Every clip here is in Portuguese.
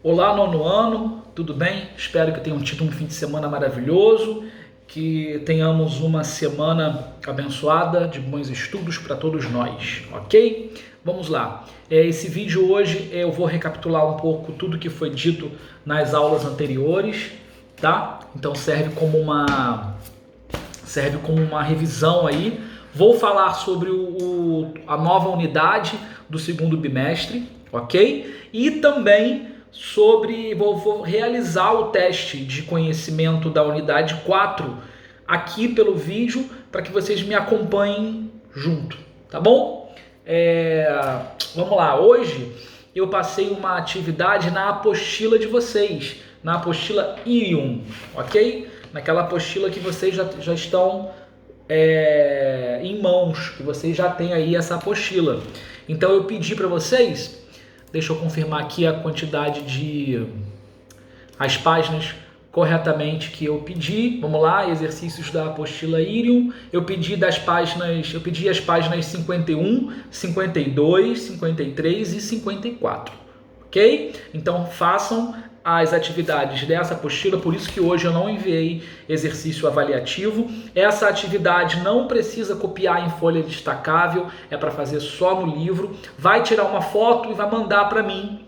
Olá, nono ano, tudo bem? Espero que tenham tido um fim de semana maravilhoso, que tenhamos uma semana abençoada de bons estudos para todos nós, ok? Vamos lá. Esse vídeo hoje eu vou recapitular um pouco tudo que foi dito nas aulas anteriores, tá? Então serve como uma revisão aí. Vou falar sobre a nova unidade do segundo bimestre, ok? E também vou realizar o teste de conhecimento da unidade 4 aqui pelo vídeo para que vocês me acompanhem junto, tá bom? Vamos lá, hoje eu passei uma atividade na apostila de vocês, na apostila Irium, ok? Naquela apostila que vocês já estão em mãos, que vocês já têm aí essa apostila. Então eu pedi para vocês, deixa eu confirmar aqui a quantidade as páginas corretamente que eu pedi. Vamos lá, exercícios da apostila Irium. Eu pedi as páginas 51, 52, 53 e 54. Ok? Então façam as atividades dessa apostila, por isso que hoje eu não enviei exercício avaliativo. Essa atividade não precisa copiar em folha destacável, é para fazer só no livro. Vai tirar uma foto e vai mandar para mim,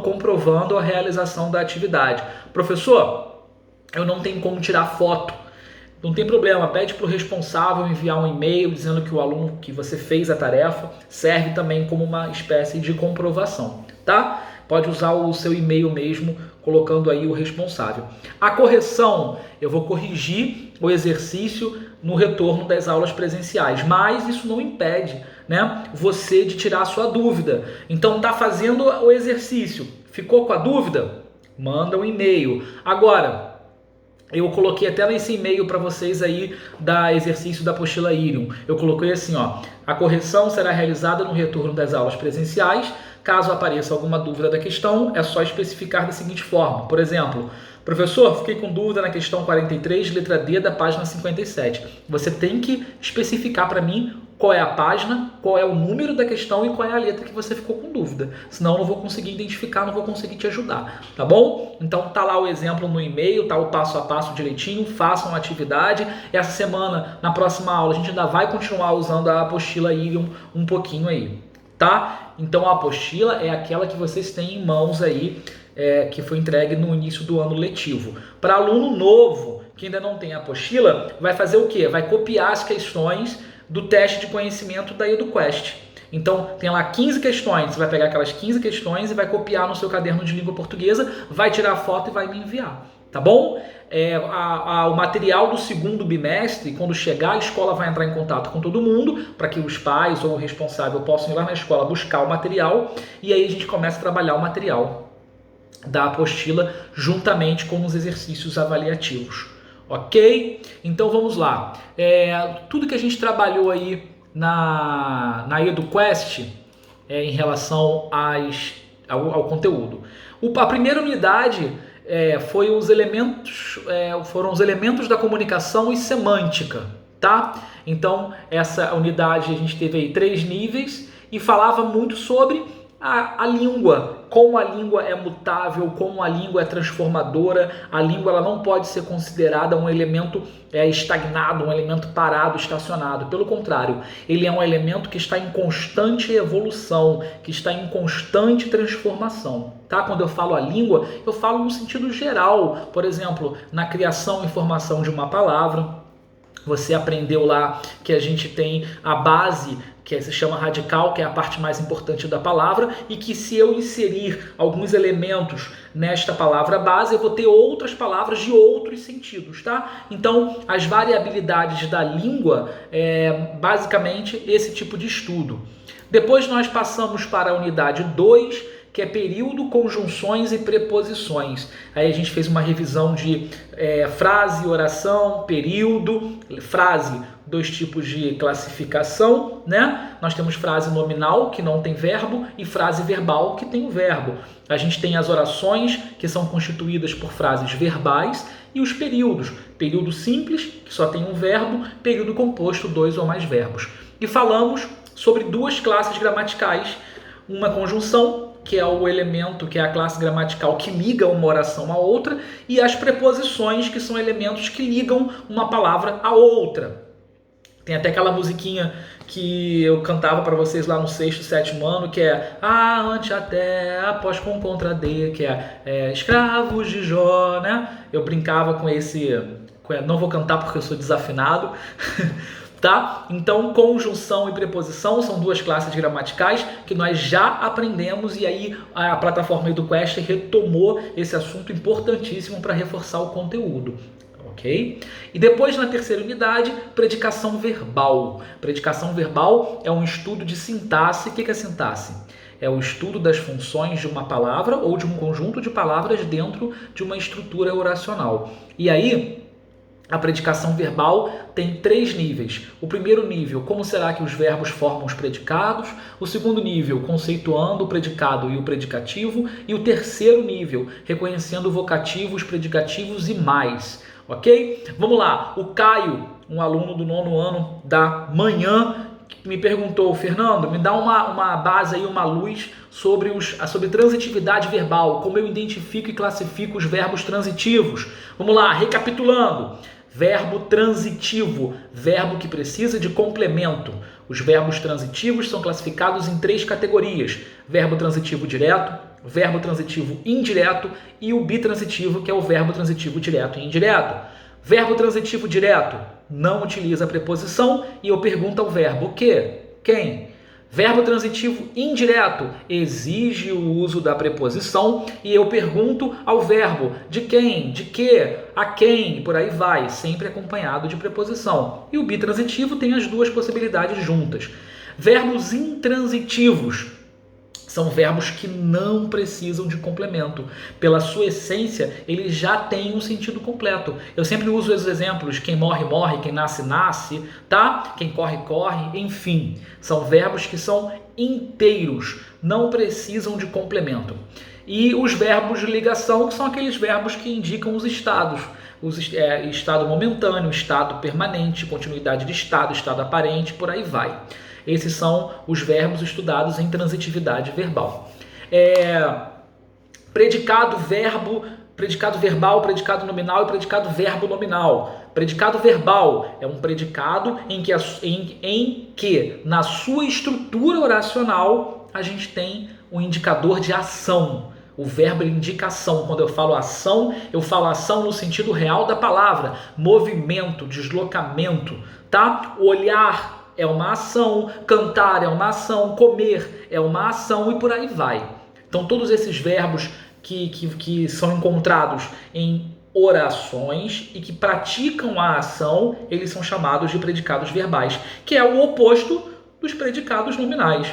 comprovando a realização da atividade. Professor, eu não tenho como tirar foto. Não tem problema, pede para o responsável enviar um e-mail dizendo que o aluno que você fez a tarefa, serve também como uma espécie de comprovação, tá? Pode usar o seu e-mail mesmo, colocando aí o responsável. A correção, eu vou corrigir o exercício no retorno das aulas presenciais, mas isso não impede, né, você de tirar a sua dúvida. Então tá fazendo o exercício, ficou com a dúvida? Manda um e-mail. Agora, eu coloquei até nesse e-mail para vocês aí da exercício da apostila Irium. Eu coloquei assim, ó: a correção será realizada no retorno das aulas presenciais. Caso apareça alguma dúvida da questão, é só especificar da seguinte forma. Por exemplo, professor, fiquei com dúvida na questão 43, letra D da página 57. Você tem que especificar para mim qual é a página, qual é o número da questão e qual é a letra que você ficou com dúvida. Senão eu não vou conseguir identificar, não vou conseguir te ajudar, tá bom? Então tá lá o exemplo no e-mail, tá o passo a passo direitinho, façam a atividade. Essa semana, na próxima aula, a gente ainda vai continuar usando a apostila Irium um pouquinho aí, tá? Então a apostila é aquela que vocês têm em mãos aí, que foi entregue no início do ano letivo. Para aluno novo, que ainda não tem a apostila, vai fazer o quê? Vai copiar as questões do teste de conhecimento da EduQuest. Então, tem lá 15 questões, você vai pegar aquelas 15 questões e vai copiar no seu caderno de língua portuguesa, vai tirar a foto e vai me enviar, tá bom? O material do segundo bimestre, quando chegar, a escola vai entrar em contato com todo mundo, para que os pais ou o responsável possam ir lá na escola buscar o material, e aí a gente começa a trabalhar o material da apostila juntamente com os exercícios avaliativos. Ok? Então vamos lá. Tudo que a gente trabalhou aí na EduQuest em relação ao conteúdo. A primeira unidade foram os elementos da comunicação e semântica, tá? Então essa unidade a gente teve aí 3 níveis e falava muito sobre a língua, como a língua é mutável, como a língua é transformadora. A língua ela não pode ser considerada um elemento estagnado, um elemento parado, estacionado. Pelo contrário, ele é um elemento que está em constante evolução, que está em constante transformação. Tá? Quando eu falo a língua, eu falo no sentido geral. Por exemplo, na criação e formação de uma palavra, você aprendeu lá que a gente tem a base, que se chama radical, que é a parte mais importante da palavra, e que se eu inserir alguns elementos nesta palavra base, eu vou ter outras palavras de outros sentidos, tá? Então, as variabilidades da língua basicamente esse tipo de estudo. Depois nós passamos para a unidade 2, que é período, conjunções e preposições. Aí a gente fez uma revisão de frase, oração, período, frase, 2 tipos de classificação, né? Nós temos frase nominal, que não tem verbo, e frase verbal, que tem o verbo. A gente tem as orações, que são constituídas por frases verbais, e os períodos. Período simples, que só tem um verbo, período composto, 2 ou mais verbos. E falamos sobre 2 classes gramaticais, uma conjunção, que é o elemento, que é a classe gramatical que liga uma oração a outra, e as preposições, que são elementos que ligam uma palavra a outra. Tem até aquela musiquinha que eu cantava para vocês lá no 6º, 7º ano, que é a, ante, até, após, com, contra, de, que é escravos de Jó, né? Eu brincava com esse... Não vou cantar porque eu sou desafinado, tá? Então, conjunção e preposição são duas classes gramaticais que nós já aprendemos, e aí a plataforma EduQuest retomou esse assunto importantíssimo para reforçar o conteúdo. Ok? E depois, na terceira unidade, predicação verbal. Predicação verbal é um estudo de sintaxe. O que é sintaxe? É o estudo das funções de uma palavra ou de um conjunto de palavras dentro de uma estrutura oracional. E aí, a predicação verbal tem 3 níveis. O primeiro nível, como será que os verbos formam os predicados? O segundo nível, conceituando o predicado e o predicativo. E o terceiro nível, reconhecendo o vocativo, os predicativos e mais. Ok? Vamos lá. O Caio, um aluno do 9º ano da manhã, me perguntou: Fernando, me dá uma base aí, uma luz sobre transitividade verbal, como eu identifico e classifico os verbos transitivos. Vamos lá, recapitulando. Verbo transitivo, verbo que precisa de complemento. Os verbos transitivos são classificados em 3 categorias: verbo transitivo direto, verbo transitivo indireto e o bitransitivo, que é o verbo transitivo direto e indireto. Verbo transitivo direto não utiliza preposição, e eu pergunto ao verbo o quê? Quem? Verbo transitivo indireto exige o uso da preposição, e eu pergunto ao verbo de quem, de que, a quem, por aí vai, sempre acompanhado de preposição. E o bitransitivo tem as 2 possibilidades juntas. Verbos intransitivos são verbos que não precisam de complemento. Pela sua essência, eles já têm um sentido completo. Eu sempre uso os exemplos: quem morre, morre, quem nasce, nasce, tá? Quem corre, corre, enfim. São verbos que são inteiros, não precisam de complemento. E os verbos de ligação, que são aqueles verbos que indicam os estados. Estado momentâneo, estado permanente, continuidade de estado, estado aparente, por aí vai. Esses são os verbos estudados em transitividade verbal. Predicado verbal, predicado nominal e predicado verbo nominal. Predicado verbal é um predicado em que na sua estrutura oracional a gente tem um indicador de ação. O verbo indica ação. Quando eu falo ação no sentido real da palavra: movimento, deslocamento, tá? Olhar é uma ação, cantar é uma ação, comer é uma ação, e por aí vai. Então, todos esses verbos que são encontrados em orações e que praticam a ação, eles são chamados de predicados verbais, que é o oposto dos predicados nominais.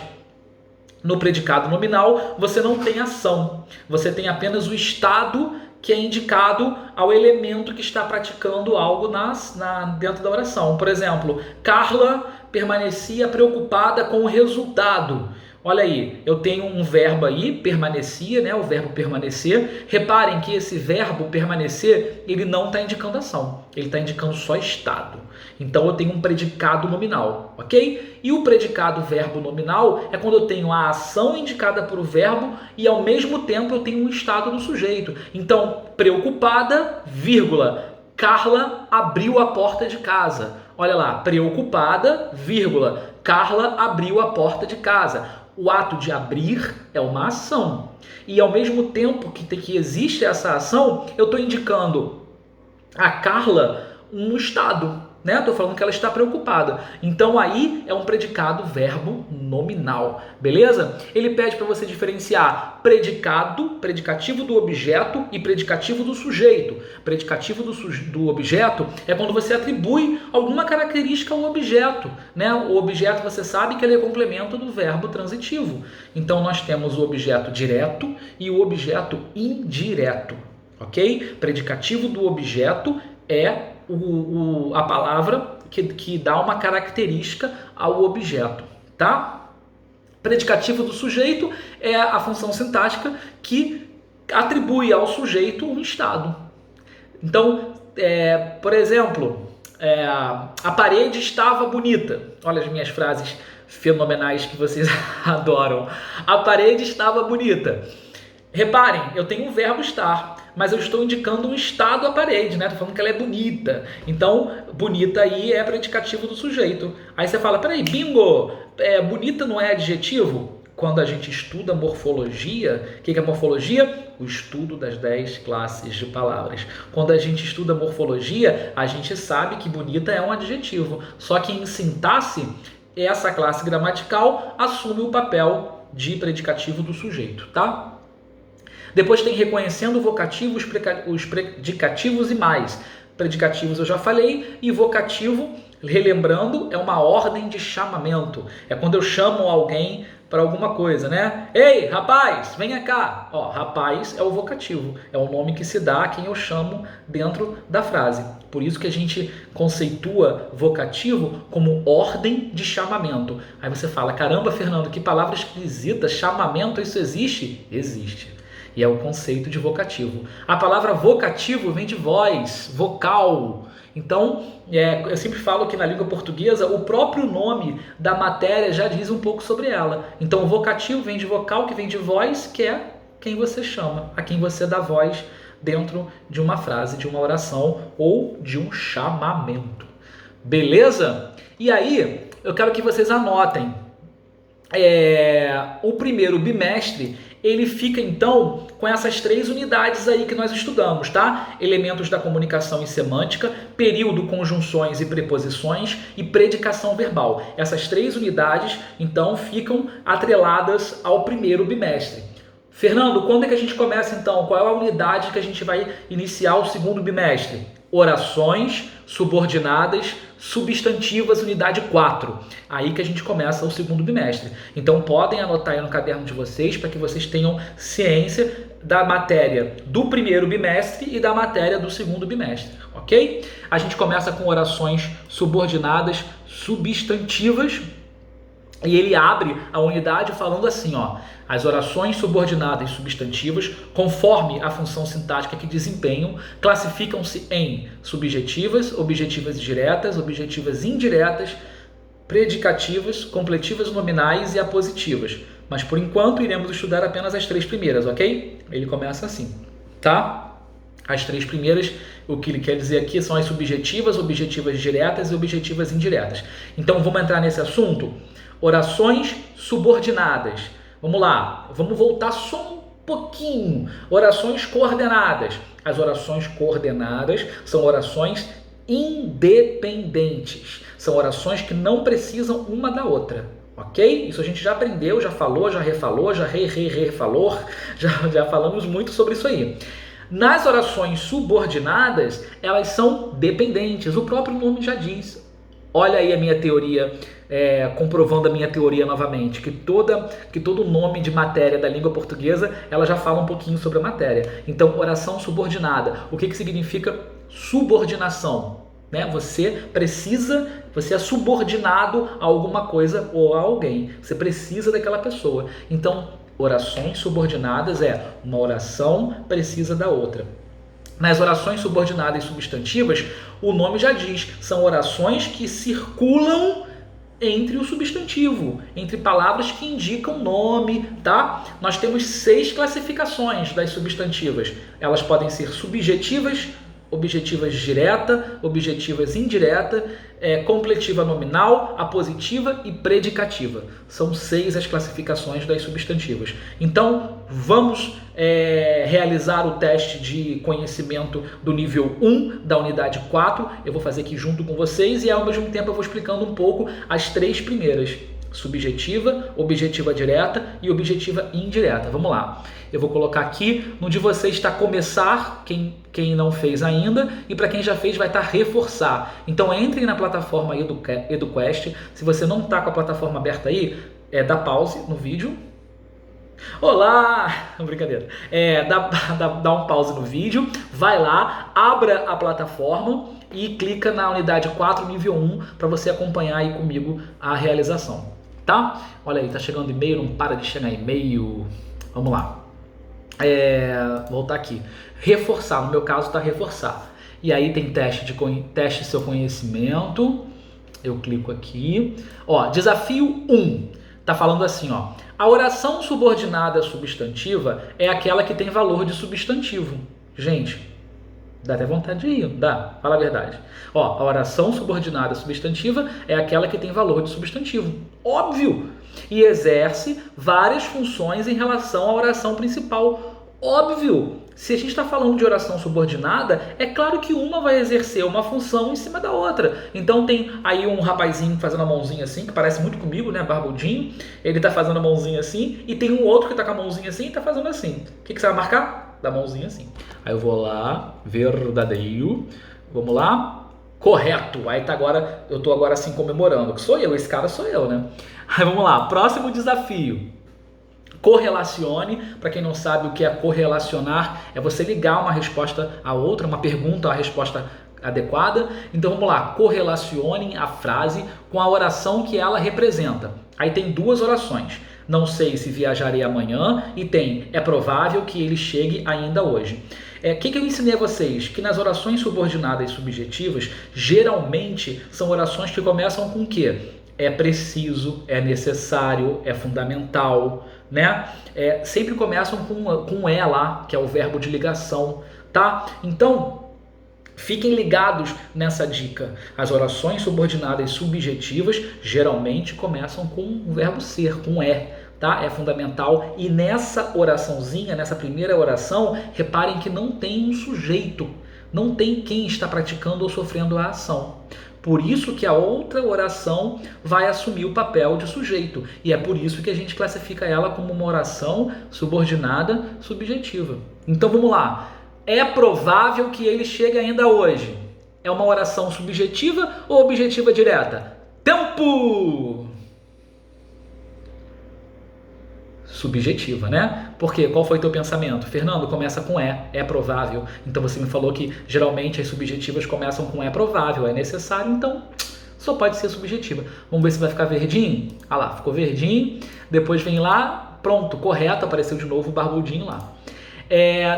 No predicado nominal, você não tem ação, você tem apenas o estado que é indicado ao elemento que está praticando algo dentro da oração. Por exemplo, Carla permanecia preocupada com o resultado. Olha aí, eu tenho um verbo aí, permanecia, né? O verbo permanecer. Reparem que esse verbo permanecer, ele não está indicando ação, ele está indicando só estado. Então eu tenho um predicado nominal, ok? E o predicado verbo nominal é quando eu tenho a ação indicada por o verbo e ao mesmo tempo eu tenho um estado do sujeito. Então, preocupada, vírgula, Carla abriu a porta de casa. Olha lá, preocupada, vírgula, Carla abriu a porta de casa. O ato de abrir é uma ação. E ao mesmo tempo que existe essa ação, eu estou indicando a Carla um estado, né? Estou falando que ela está preocupada. Então aí é um predicado verbo nominal, beleza? Ele pede para você diferenciar predicado, predicativo do objeto, e predicativo do sujeito. Predicativo do objeto é quando você atribui alguma característica ao objeto, né? O objeto, você sabe que ele é complemento do verbo transitivo. Então nós temos o objeto direto e o objeto indireto, ok? Predicativo do objeto é a palavra que dá uma característica ao objeto, tá? Predicativo do sujeito é a função sintática que atribui ao sujeito um estado. Então, por exemplo, a parede estava bonita. Olha as minhas frases fenomenais que vocês adoram. A parede estava bonita. Reparem, eu tenho um verbo estar, mas eu estou indicando um estado à parede, né? Tô falando que ela é bonita. Então, bonita aí é predicativo do sujeito. Aí você fala, peraí, bingo, bonita não é adjetivo? Quando a gente estuda morfologia, o que é morfologia? O estudo das 10 classes de palavras. Quando a gente estuda morfologia, a gente sabe que bonita é um adjetivo. Só que em sintaxe, essa classe gramatical assume o papel de predicativo do sujeito, tá? Depois tem reconhecendo o vocativo, os predicativos e mais. Predicativos eu já falei, e vocativo, relembrando, é uma ordem de chamamento. É quando eu chamo alguém para alguma coisa, né? Ei, rapaz, venha cá. Ó, rapaz é o vocativo, é o nome que se dá a quem eu chamo dentro da frase. Por isso que a gente conceitua vocativo como ordem de chamamento. Aí você fala, caramba, Fernando, que palavra esquisita, chamamento, isso existe? Existe. E é o conceito de vocativo. A palavra vocativo vem de voz, vocal. Então, eu sempre falo que na língua portuguesa, o próprio nome da matéria já diz um pouco sobre ela. Então, o vocativo vem de vocal, que vem de voz, que é quem você chama, a quem você dá voz dentro de uma frase, de uma oração ou de um chamamento. Beleza? E aí, eu quero que vocês anotem. O primeiro bimestre, ele fica então com essas 3 unidades aí que nós estudamos, tá? Elementos da comunicação e semântica, período, conjunções e preposições e predicação verbal. Essas 3 unidades, então, ficam atreladas ao primeiro bimestre. Fernando, quando é que a gente começa então? Qual é a unidade que a gente vai iniciar o segundo bimestre? Orações subordinadas substantivas, unidade 4. Aí que a gente começa o segundo bimestre. Então podem anotar aí no caderno de vocês para que vocês tenham ciência da matéria do primeiro bimestre e da matéria do segundo bimestre, ok? A gente começa com orações subordinadas substantivas e ele abre a unidade falando assim, ó: as orações subordinadas substantivas, conforme a função sintática que desempenham, classificam-se em subjetivas, objetivas diretas, objetivas indiretas, predicativas, completivas nominais e apositivas. Mas por enquanto iremos estudar apenas as 3 primeiras, ok? Ele começa assim, tá? As 3 primeiras, o que ele quer dizer aqui são as subjetivas, objetivas diretas e objetivas indiretas. Então vamos entrar nesse assunto? Orações subordinadas. Vamos lá, vamos voltar só um pouquinho. Orações coordenadas. As orações coordenadas são orações independentes. São orações que não precisam uma da outra, ok? Isso a gente já aprendeu, já falou, já refalou, já refalou, já falamos muito sobre isso aí. Nas orações subordinadas, elas são dependentes. O próprio nome já diz. Olha aí a minha teoria, comprovando a minha teoria novamente, que todo nome de matéria da língua portuguesa, ela já fala um pouquinho sobre a matéria. Então, oração subordinada. O que significa subordinação? Né? Você é subordinado a alguma coisa ou a alguém. Você precisa daquela pessoa. Então, orações subordinadas é uma oração precisa da outra. Nas orações subordinadas e substantivas, o nome já diz, são orações que circulam entre o substantivo, entre palavras que indicam nome, tá? Nós temos 6 classificações das substantivas. Elas podem ser subjetivas, objetivas direta, objetivas indireta, completiva nominal, apositiva e predicativa. São 6 as classificações das substantivas. Então, vamos realizar o teste de conhecimento do nível 1 da unidade 4. Eu vou fazer aqui junto com vocês e ao mesmo tempo eu vou explicando um pouco as 3 primeiras. Subjetiva, objetiva direta e objetiva indireta. Vamos lá. Eu vou colocar aqui no de vocês está começar, quem não fez ainda, e para quem já fez vai estar reforçar. Então entrem na plataforma EduQuest. Se você não está com a plataforma aberta aí, dá pause no vídeo. Olá! Brincadeira. Dá um pause no vídeo, vai lá, abra a plataforma e clica na unidade 4, nível 1, para você acompanhar aí comigo a realização. Tá? Olha aí, tá chegando e-mail, não para de chegar e-mail. Vamos lá. Voltar aqui. Reforçar, no meu caso tá reforçar. E aí tem teste seu conhecimento. Eu clico aqui. Ó, desafio 1. Tá falando assim, ó. A oração subordinada substantiva é aquela que tem valor de substantivo. Gente, dá até vontade de ir, dá? Fala a verdade. Ó, a oração subordinada substantiva é aquela que tem valor de substantivo. Óbvio! E exerce várias funções em relação à oração principal. Óbvio! Se a gente está falando de oração subordinada, é claro que uma vai exercer uma função em cima da outra. Então tem aí um rapazinho fazendo a mãozinha assim, que parece muito comigo, né, barbudinho. Ele está fazendo a mãozinha assim, e tem um outro que está com a mãozinha assim e está fazendo assim. O que você vai marcar? Da mãozinha assim. Aí eu vou lá, verdadeiro, vamos lá, correto. Aí tá agora, eu tô agora assim comemorando, que sou eu, esse cara sou eu, né? Aí vamos lá, próximo desafio. Correlacione. Para quem não sabe o que é correlacionar, é você ligar uma resposta a outra, uma pergunta à resposta adequada. Então vamos lá, correlacione a frase com a oração que ela representa. Aí tem duas orações. Não sei se viajarei amanhã e tem, é provável que ele chegue ainda hoje. O que eu ensinei a vocês? Que nas orações subordinadas e subjetivas, geralmente são orações que começam com o quê? É preciso, é necessário, é fundamental, né? Sempre começam com é lá, que é o verbo de ligação, tá? Então, fiquem ligados nessa dica. As orações subordinadas e subjetivas geralmente começam com o verbo ser, com é, tá? É fundamental. E nessa oraçãozinha, nessa primeira oração, reparem que não tem um sujeito, não tem quem está praticando ou sofrendo a ação. Por isso que a outra oração vai assumir o papel de sujeito. E é por isso que a gente classifica ela como uma oração subordinada subjetiva. Então vamos lá. É provável que ele chegue ainda hoje. É uma oração subjetiva ou objetiva direta? Tempo! Subjetiva, né? Porque qual foi teu pensamento? Fernando, começa com é provável. Então você me falou que geralmente as subjetivas começam com é provável, é necessário, então só pode ser subjetiva. Vamos ver se vai ficar verdinho? Ah lá, ficou verdinho. Depois vem lá, pronto, correto, apareceu de novo o barbudinho lá.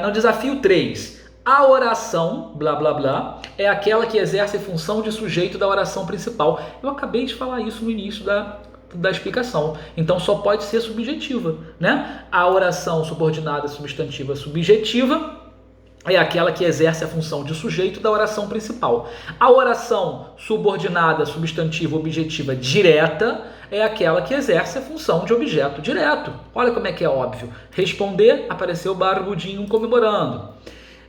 No desafio 3, a oração, blá blá blá, é aquela que exerce função de sujeito da oração principal. Eu acabei de falar isso no início da explicação. Então só pode ser subjetiva, né? A oração subordinada substantiva subjetiva é aquela que exerce a função de sujeito da oração principal. A oração subordinada substantiva objetiva direta é aquela que exerce a função de objeto direto. Olha como é que é óbvio. Responder, apareceu o barbudinho comemorando.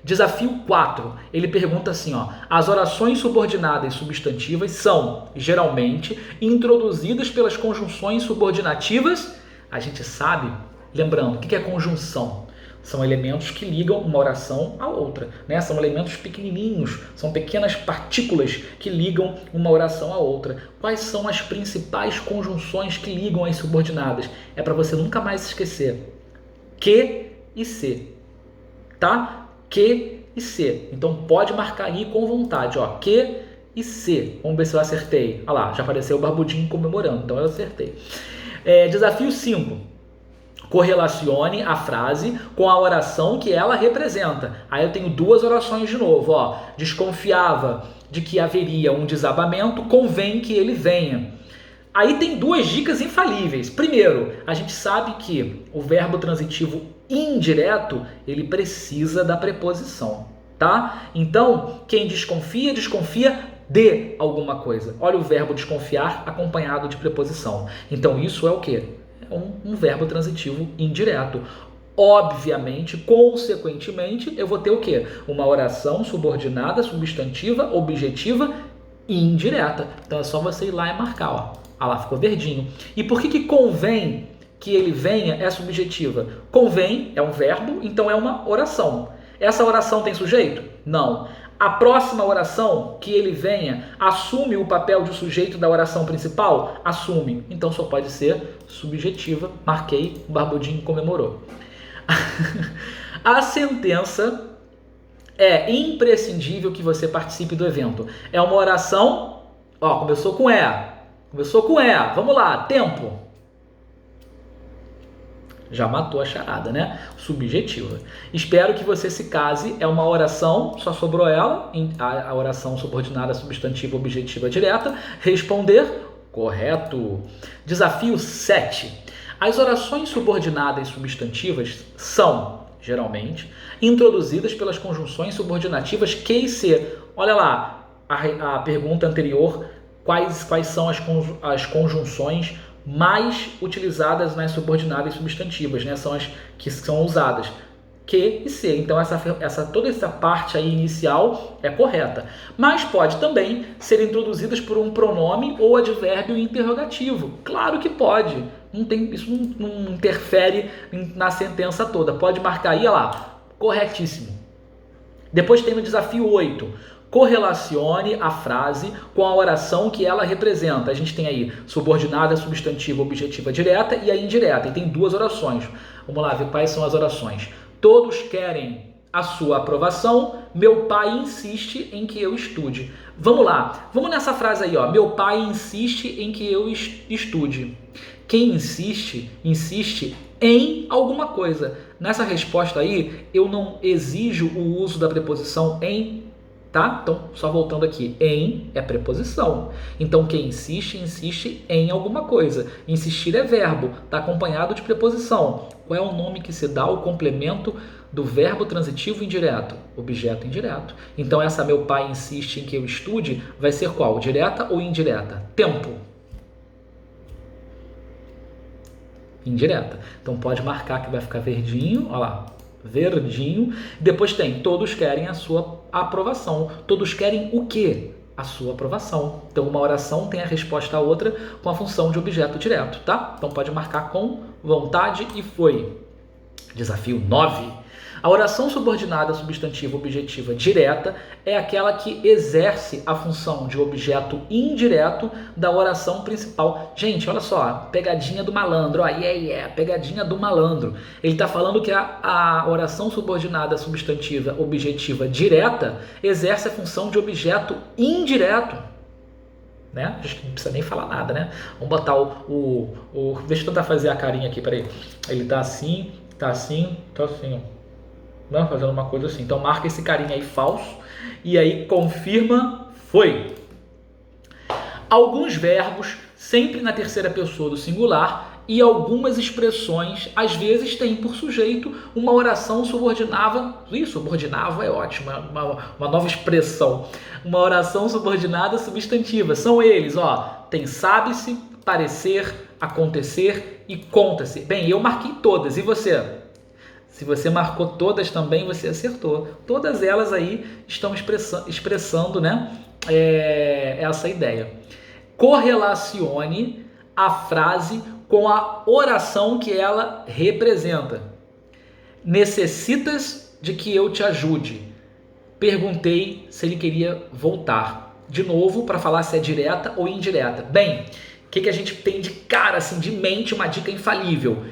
Desafio 4, ele pergunta assim, ó, as orações subordinadas substantivas são, geralmente, introduzidas pelas conjunções subordinativas. A gente sabe, lembrando, o que é conjunção? São elementos que ligam uma oração à outra, né? São elementos pequenininhos, são pequenas partículas que ligam uma oração à outra. Quais são as principais conjunções que ligam as subordinadas? É para você nunca mais esquecer. Que e se, tá? Que e se. Então pode marcar aí com vontade, ó. Que e se. Vamos ver se eu acertei. Olha lá, já apareceu o barbudinho comemorando, então eu acertei. Desafio 5. Correlacione a frase com a oração que ela representa. Aí eu tenho duas orações de novo, ó. Desconfiava de que haveria um desabamento, convém que ele venha. Aí tem duas dicas infalíveis. Primeiro, a gente sabe que o verbo transitivo indireto, ele precisa da preposição, tá? Então, quem desconfia, desconfia de alguma coisa. Olha o verbo desconfiar acompanhado de preposição. Então, isso é o quê? É um verbo transitivo indireto. Obviamente, consequentemente, eu vou ter o quê? Uma oração subordinada, substantiva, objetiva e indireta. Então, é só você ir lá e marcar, ó. Ah lá, ficou verdinho. E por que convém que ele venha é subjetiva? Convém é um verbo, então é uma oração. Essa oração tem sujeito? Não. A próxima oração, que ele venha, assume o papel de sujeito da oração principal? Assume. Então só pode ser subjetiva. Marquei, o barbudinho comemorou. A sentença é imprescindível que você participe do evento. É uma oração, ó, começou com E. Começou com E. Vamos lá, tempo. Já matou a charada, né? Subjetiva. Espero que você se case. É uma oração, só sobrou ela, a oração subordinada substantiva objetiva direta. Responder, correto. Desafio 7. As orações subordinadas substantivas são, geralmente, introduzidas pelas conjunções subordinativas que e se. Olha lá, a pergunta anterior, quais são as conjunções mais utilizadas nas subordinadas substantivas, né? São as que são usadas. Que e se. Então, toda essa parte aí inicial é correta. Mas pode também ser introduzidas por um pronome ou advérbio interrogativo. Claro que pode. Isso não interfere na sentença toda. Pode marcar aí, olha lá, corretíssimo. Depois tem no desafio 8. Correlacione a frase com a oração que ela representa. A gente tem aí subordinada, substantiva, objetiva direta e a indireta. E tem duas orações. Vamos lá ver quais são as orações. Todos querem a sua aprovação. Meu pai insiste em que eu estude. Vamos lá. Vamos nessa frase aí, ó. Meu pai insiste em que eu estude. Quem insiste, insiste em alguma coisa. Nessa resposta aí, eu não exijo o uso da preposição em, tá? Então, só voltando aqui, em é preposição. Então, quem insiste, insiste em alguma coisa. Insistir é verbo, está acompanhado de preposição. Qual é o nome que se dá ao complemento do verbo transitivo indireto? Objeto indireto. Então, essa meu pai insiste em que eu estude vai ser qual? Direta ou indireta? Tempo. Indireta. Então, pode marcar que vai ficar verdinho, olha lá. Verdinho. Depois tem, todos querem a sua aprovação. Todos querem o quê? A sua aprovação. Então, uma oração tem a resposta a outra com a função de objeto direto, tá? Então, pode marcar com vontade e foi. Desafio 9. A oração subordinada substantiva objetiva direta é aquela que exerce a função de objeto indireto da oração principal. Gente, olha só, pegadinha do malandro, ó, pegadinha do malandro. Ele está falando que a oração subordinada substantiva objetiva direta exerce a função de objeto indireto. Né? Acho que não precisa nem falar nada, né? Vamos botar deixa eu tentar fazer a carinha aqui, peraí. Ele tá assim, ó. Não, fazendo uma coisa assim. Então marca esse carinha aí falso e aí confirma, foi. Alguns verbos sempre na terceira pessoa do singular e algumas expressões às vezes têm por sujeito uma oração subordinada. Subordinava é ótimo, uma nova expressão. Uma oração subordinada substantiva. São eles, ó. Tem sabe-se, parecer, acontecer e conta-se. Bem, eu marquei todas. E você? Se você marcou todas também, você acertou. Todas elas aí estão expressando, né, essa ideia. Correlacione a frase com a oração que ela representa. Necessitas de que eu te ajude? Perguntei se ele queria voltar. De novo, para falar se é direta ou indireta. Bem, o que a gente tem de cara, assim, de mente, uma dica infalível?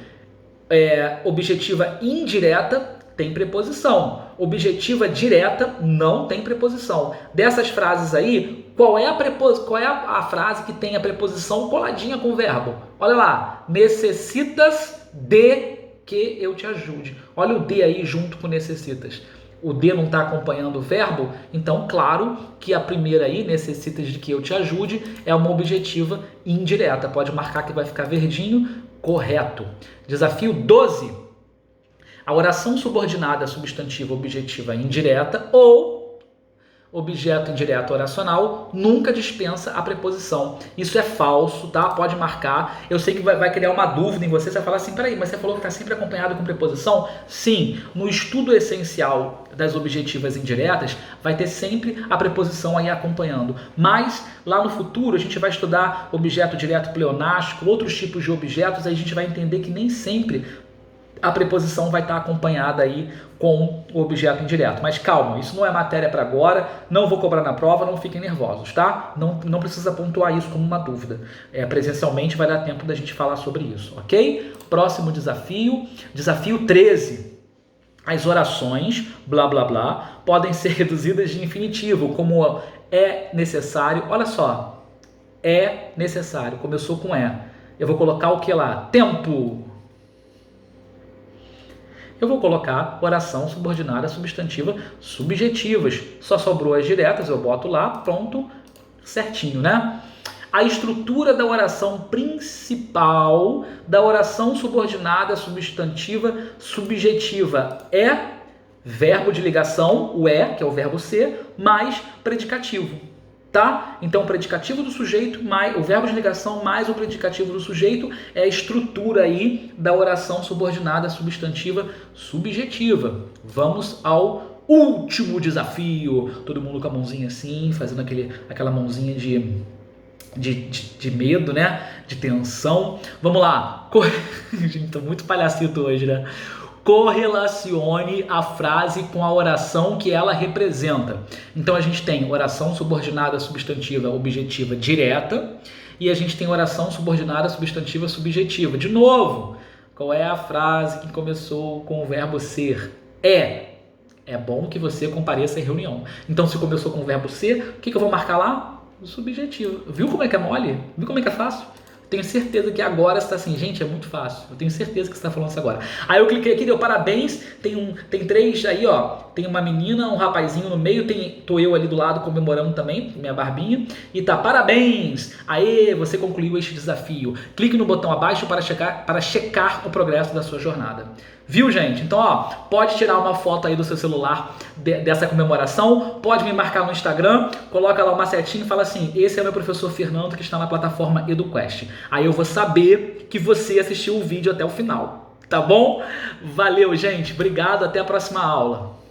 Objetiva indireta tem preposição. Objetiva direta não tem preposição. Dessas frases aí, qual é a frase que tem a preposição coladinha com o verbo? Olha lá. Necessitas de que eu te ajude. Olha o de aí junto com necessitas. O de não está acompanhando o verbo, então claro que a primeira aí, necessitas de que eu te ajude, é uma objetiva indireta. Pode marcar que vai ficar verdinho. Correto. Desafio 12. A oração subordinada substantiva objetiva indireta ou objeto indireto oracional nunca dispensa a preposição. Isso é falso, tá? Pode marcar. Eu sei que vai criar uma dúvida em você. Você vai falar assim, peraí, mas você falou que está sempre acompanhado com preposição? Sim, no estudo essencial das objetivas indiretas, vai ter sempre a preposição aí acompanhando. Mas, lá no futuro, a gente vai estudar objeto direto pleonástico, outros tipos de objetos, aí a gente vai entender que nem sempre a preposição vai estar acompanhada aí com o objeto indireto. Mas calma, isso não é matéria para agora, não vou cobrar na prova, não fiquem nervosos, tá? Não precisa pontuar isso como uma dúvida. Presencialmente vai dar tempo da gente falar sobre isso, ok? Próximo desafio, desafio 13. As orações, blá blá blá, podem ser reduzidas de infinitivo, como é necessário. Olha só, é necessário, começou com é. Eu vou colocar o que lá? Tempo. eu vou colocar oração subordinada substantiva subjetivas. Só sobrou as diretas, eu boto lá, pronto, certinho, né? A estrutura da oração principal da oração subordinada substantiva subjetiva é verbo de ligação, o é, que é o verbo ser, mais predicativo, tá? Então, o predicativo do sujeito, mais o verbo de ligação mais o predicativo do sujeito é a estrutura aí da oração subordinada substantiva subjetiva. Vamos ao último desafio. Todo mundo com a mãozinha assim, fazendo aquela mãozinha de medo, né? De tensão. Vamos lá. Gente, tô muito palhacito hoje, né? Correlacione a frase com a oração que ela representa. Então a gente tem oração subordinada substantiva objetiva direta e a gente tem oração subordinada substantiva subjetiva. De novo, qual é a frase que começou com o verbo ser? É bom que você compareça em reunião. Então se começou com o verbo ser, o que eu vou marcar lá? O subjetivo. Viu como é que é mole? Viu como é que é fácil? Tenho certeza que agora você está assim, gente, é muito fácil. Eu tenho certeza que você está falando isso agora. Aí eu cliquei aqui, deu parabéns. Tem três aí, ó. Tem uma menina, um rapazinho no meio. Tô eu ali do lado comemorando também, minha barbinha. E tá, parabéns! Aê, você concluiu este desafio. Clique no botão abaixo para checar o progresso da sua jornada. Viu, gente? Então, ó, pode tirar uma foto aí do seu celular dessa comemoração, pode me marcar no Instagram, coloca lá uma setinha e fala assim, esse é meu professor Fernando que está na plataforma EduQuest. Aí eu vou saber que você assistiu o vídeo até o final, tá bom? Valeu, gente. Obrigado, até a próxima aula.